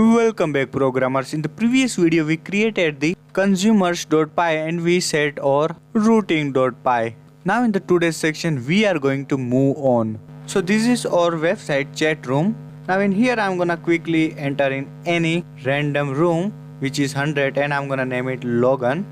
Welcome back programmers. In the previous video we created the consumers.py and we set our routing.py. Now in the today's section we are going to move on. So this is our website chat room. Now in here I'm gonna quickly enter in any random room which is 100 and I'm gonna name it Logan.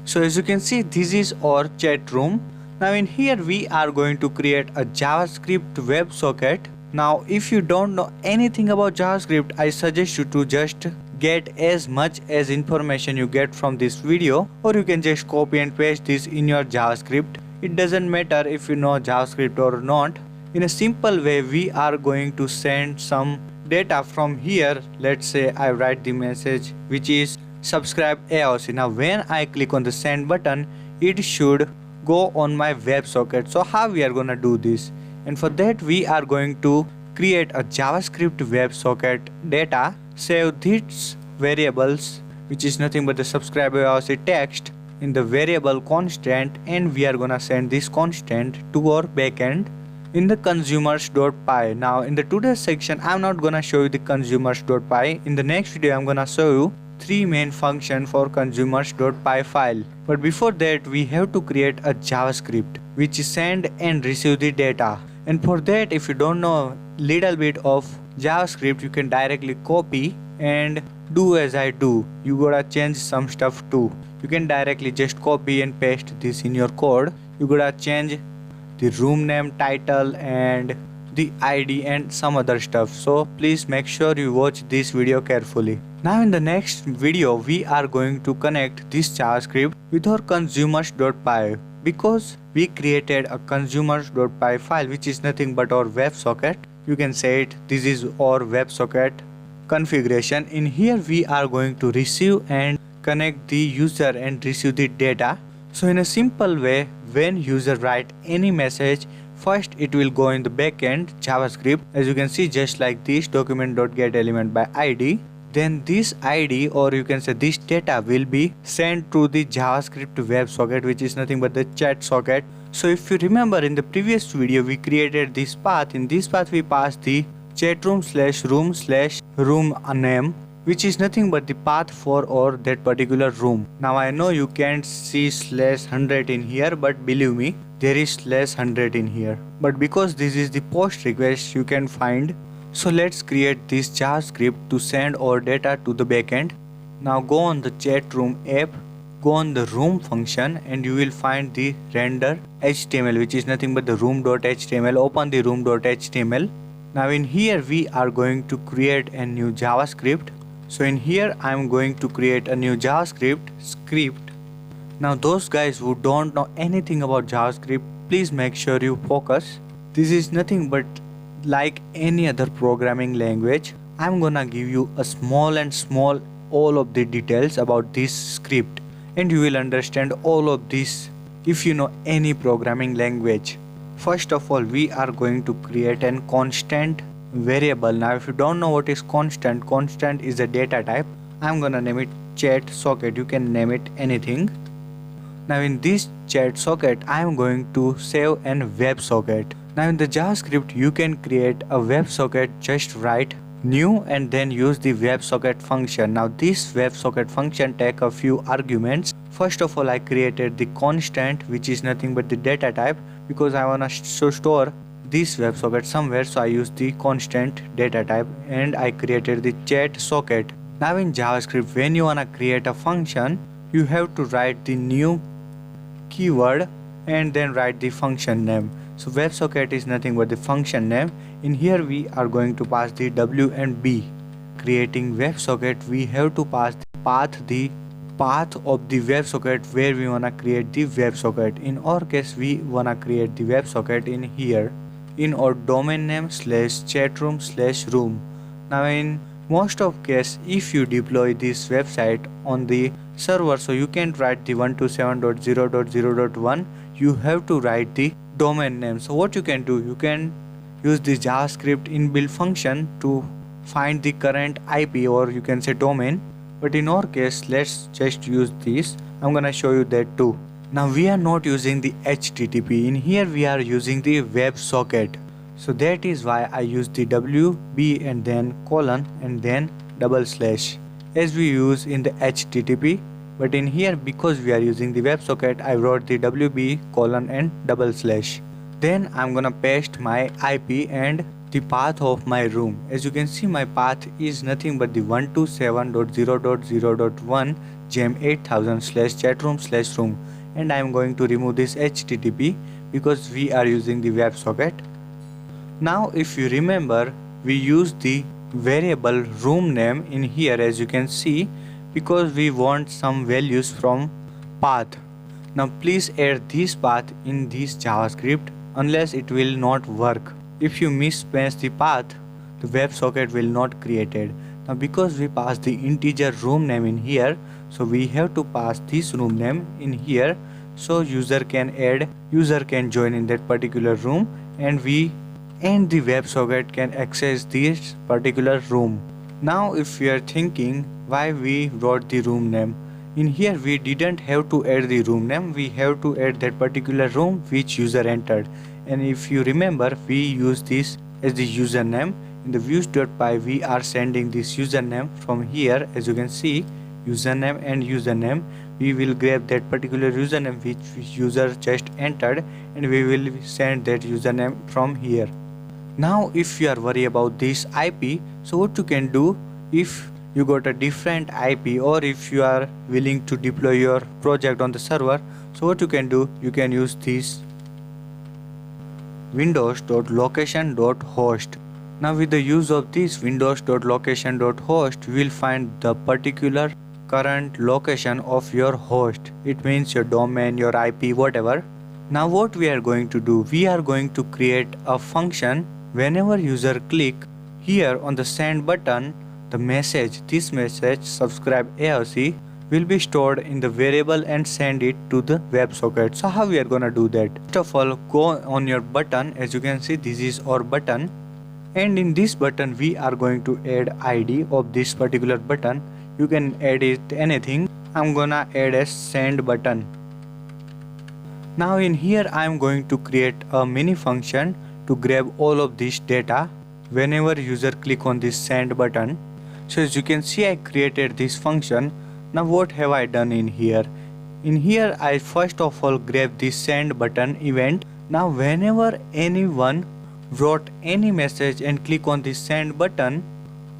So as you can see, this is our chat room. Now in here we are going to create a JavaScript WebSocket. Now if you don't know anything about JavaScript, I suggest you to just get as much as information you get from this video, or you can just copy and paste this in your JavaScript. It doesn't matter if you know JavaScript or not. In a simple way we are going to send some data from here. Let's say I write the message which is subscribe AOC. Now when I click on the send button, it should go on my WebSocket. So how we are gonna do this? And for that we are going to create a JavaScript WebSocket data, save these variables which is nothing but the subscribe AOC text in the variable constant, and we are gonna send this constant to our backend in the consumers.py. Now in the today's section I'm not gonna show you the consumers.py. In the next video I'm gonna show you three main functions for consumers.py file. But before that we have to create a JavaScript which send and receive the data. And for that, if you don't know little bit of JavaScript, you can directly copy and do as I do. You gotta change some stuff too. You can directly just copy and paste this in your code. You gotta change the room name, title and the ID and some other stuff. So please make sure you watch this video carefully. Now in the next video we are going to connect this JavaScript with our consumers.py, because we created a consumers.py file which is nothing but our WebSocket. You can say it, this is our WebSocket configuration. In here we are going to receive and connect the user and receive the data. So in a simple way, when user write any message, first it will go in the backend JavaScript, as you can see, just like this document.getElement by ID. Then this ID, or you can say this data, will be sent to the JavaScript WebSocket which is nothing but the chat socket. So if you remember, in the previous video we created this path. In this path we passed the chatroom/room/room name, which is nothing but the path for or that particular room. Now I know you can't see /100 in here, but believe me, there is /100 in here. But because this is the post request, you can find. So let's create this JavaScript to send our data to the backend. Now go on the chat room app, go on the room function and you will find the render HTML which is nothing but the room.html. Open the room.html. Now in here we are going to create a new JavaScript. So in here I am going to create a new JavaScript script. Now those guys who don't know anything about JavaScript, please make sure you focus. This is nothing but like any other programming language. I'm gonna give you a small all of the details about this script, and you will understand all of this if you know any programming language. First of all, we are going to create a constant variable. Now if you don't know what is constant is a data type. I'm gonna name it chat socket. You can name it anything. Now in this chat socket I am going to save an WebSocket. Now in the JavaScript you can create a WebSocket. Just write new and then use the WebSocket function. Now this WebSocket function take a few arguments. First of all, I created the constant which is nothing but the data type, because I wanna store this WebSocket somewhere, so I use the constant data type, and I created the chat socket. Now in JavaScript, when you wanna create a function, you have to write the new keyword and then write the function name. So WebSocket is nothing but the function name. In here we are going to pass the W and B. Creating WebSocket, we have to pass the path of the WebSocket where we wanna create the WebSocket. In our case, we wanna create the WebSocket in here in our domain name /chatroom/room. Now in most of case, if you deploy this website on the server, so you can't write the 127.0.0.1, you have to write the domain name. So what you can do, you can use the JavaScript inbuilt function to find the current IP, or you can say domain. But in our case, let's just use this. I'm gonna show you that too. Now we are not using the HTTP. In here we are using the WebSocket. So that is why I use the WB and then colon and then double slash as we use in the HTTP, but in here because we are using the WebSocket I wrote the WB colon and double slash. Then I'm gonna paste my IP and the path of my room. As you can see, my path is nothing but the 127.0.0.1 gem 8000/chatroom/room, and I am going to remove this HTTP because we are using the WebSocket. Now if you remember, we use the variable room name in here, as you can see, because we want some values from path. Now please add this path in this JavaScript, unless it will not work. If you mismatch the path, the WebSocket will not created. Now because we pass the integer room name in here, so we have to pass this room name in here, so user can join in that particular room, and the WebSocket can access this particular room. Now if you are thinking why we wrote the room name, in here we didn't have to add the room name, we have to add that particular room which user entered. And if you remember, we use this as the username. In the views.py we are sending this username from here, as you can see, username and username. We will grab that particular username which user just entered, and we will send that username from here. Now if you are worried about this IP, so what you can do, if you got a different IP or if you are willing to deploy your project on the server, so what you can do, you can use this windows.location.host. Now with the use of this windows.location.host, we will find the particular current location of your host. It means your domain, your IP, whatever. Now what we are going to do, we are going to create a function. Whenever user click here on the send button, the message, this message subscribe AOC, will be stored in the variable and send it to the WebSocket. So how we are gonna do that? First of all, go on your button. As you can see, this is our button, and in this button we are going to add ID of this particular button. You can add it anything. I'm gonna add a send button. Now in here I am going to create a mini function to grab all of this data whenever user click on this send button. So as you can see, I created this function. Now what have I done in here? In here I first of all grab this send button event. Now whenever anyone wrote any message and click on this send button,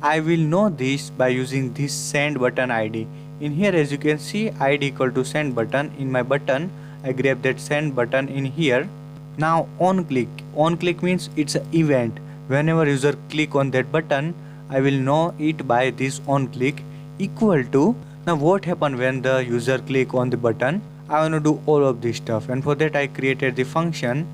I will know this by using this send button ID. In here, as you can see, ID equal to send button. In my button I grab that send button in here. Now on click means it's an event. Whenever user click on that button, I will know it by this on click equal to. Now what happen when the user click on the button? I want to do all of this stuff, and for that I created the function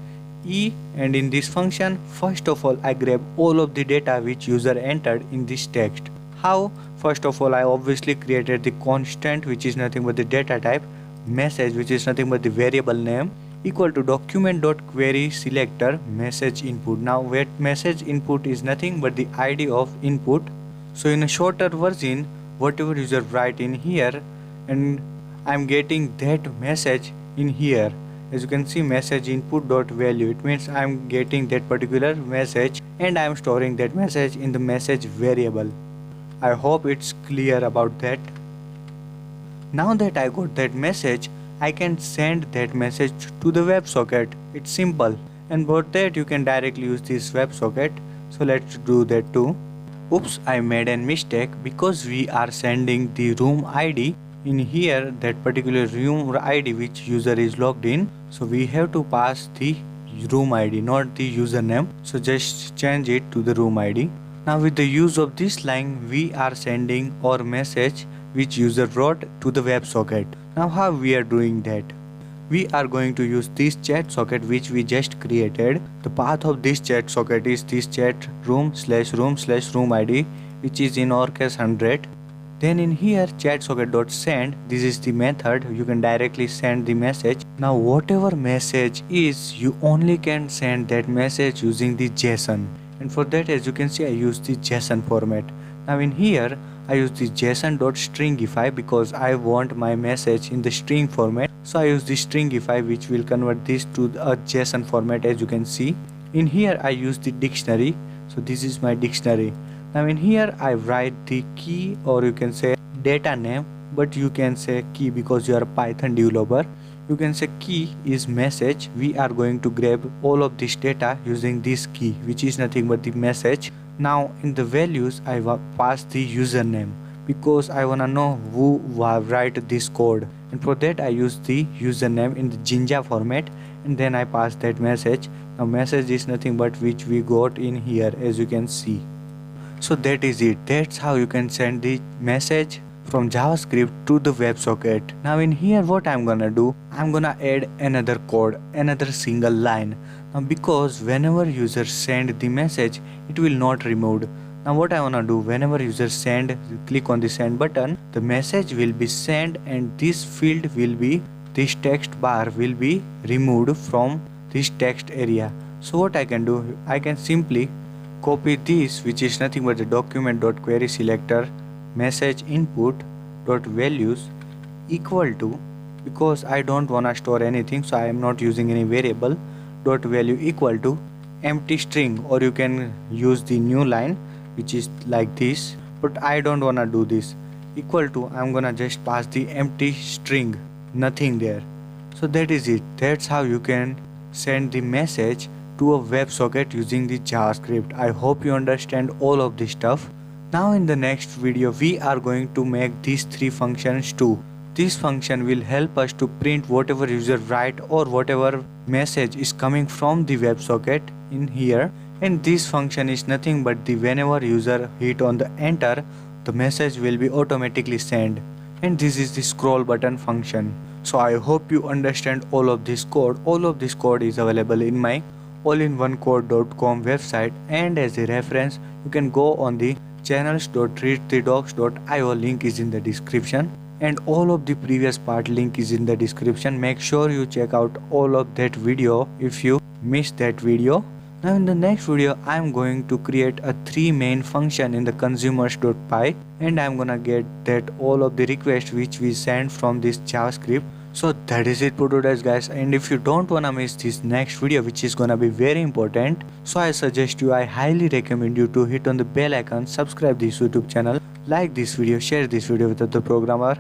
e, and in this function first of all I grab all of the data which user entered in this text. How? First of all I obviously created the constant, which is nothing but the data type, message, which is nothing but the variable name, equal to document.query selector message input. Now where message input is nothing but the ID of input. So in a shorter version, whatever user write in here, and I'm getting that message in here. As you can see, message input dot value, it means I'm getting that particular message and I'm storing that message in the message variable. I hope it's clear about that. Now that I got that message, I can send that message to the WebSocket. It's simple, and for that you can directly use this WebSocket. So let's do that too. Oops, I made a mistake because we are sending the room ID in here, that particular room ID which user is logged in. So we have to pass the room ID, not the username. So just change it to the room ID. Now with the use of this line, we are sending our message which user wrote to the WebSocket. Now how we are doing that? We are going to use this chat socket which we just created. The path of this chat socket is this chat room/room/room ID, which is in our case 100. Then in here chat socket.send, this is the method. You can directly send the message. Now whatever message is, you only can send that message using the JSON. And for that, as you can see, I use the JSON format. Now in here I use the JSON.stringify because I want my message in the string format. So I use the stringify which will convert this to a JSON format, as you can see. In here I use the dictionary. So this is my dictionary. Now in here I write the key, or you can say data name, but you can say key because you are a Python developer. You can say key is message. We are going to grab all of this data using this key, which is nothing but the message. Now in the values I will pass the username because I wanna know who write this code, and for that I use the username in the Jinja format, and then I pass that message. Now message is nothing but which we got in here, as you can see. So that is it. That's how you can send the message from JavaScript to the WebSocket. Now in here what I'm gonna do, I'm gonna add another code, another single line. Now because whenever user send the message, it will not removed. Now what I wanna do, whenever user send, click on the send button, the message will be sent and this field will be, this text bar will be removed from this text area. So what I can do, I can simply copy this, which is nothing but the document.query selector message input dot values equal to, because I don't wanna store anything, so I am not using any variable, dot value equal to empty string, or you can use the new line which is like this, but I don't wanna do this. Equal to, I'm gonna just pass the empty string, nothing there. So that is it. That's how you can send the message to a WebSocket using the JavaScript. I hope you understand all of this stuff. Now in the next video we are going to make these three functions too. This function will help us to print whatever user write or whatever message is coming from the WebSocket in here, and this function is nothing but the whenever user hit on the enter, the message will be automatically sent, and this is the scroll button function. So I hope you understand all of this code. All of this code is available in my allinonecode.com website, and as a reference you can go on the channels.readthedocs.io, link is in the description, and all of the previous part link is in the description. Make sure you check out all of that video if you missed that video. Now in the next video I am going to create a three main function in the consumers.py, and I am gonna get that all of the requests which we send from this JavaScript. So that is it for today guys, and if you don't wanna miss this next video which is gonna be very important, so I suggest you, I highly recommend you to hit on the bell icon, subscribe this YouTube channel, like this video, share this video with other programmer.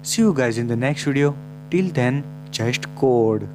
See you guys in the next video. Till then, just code.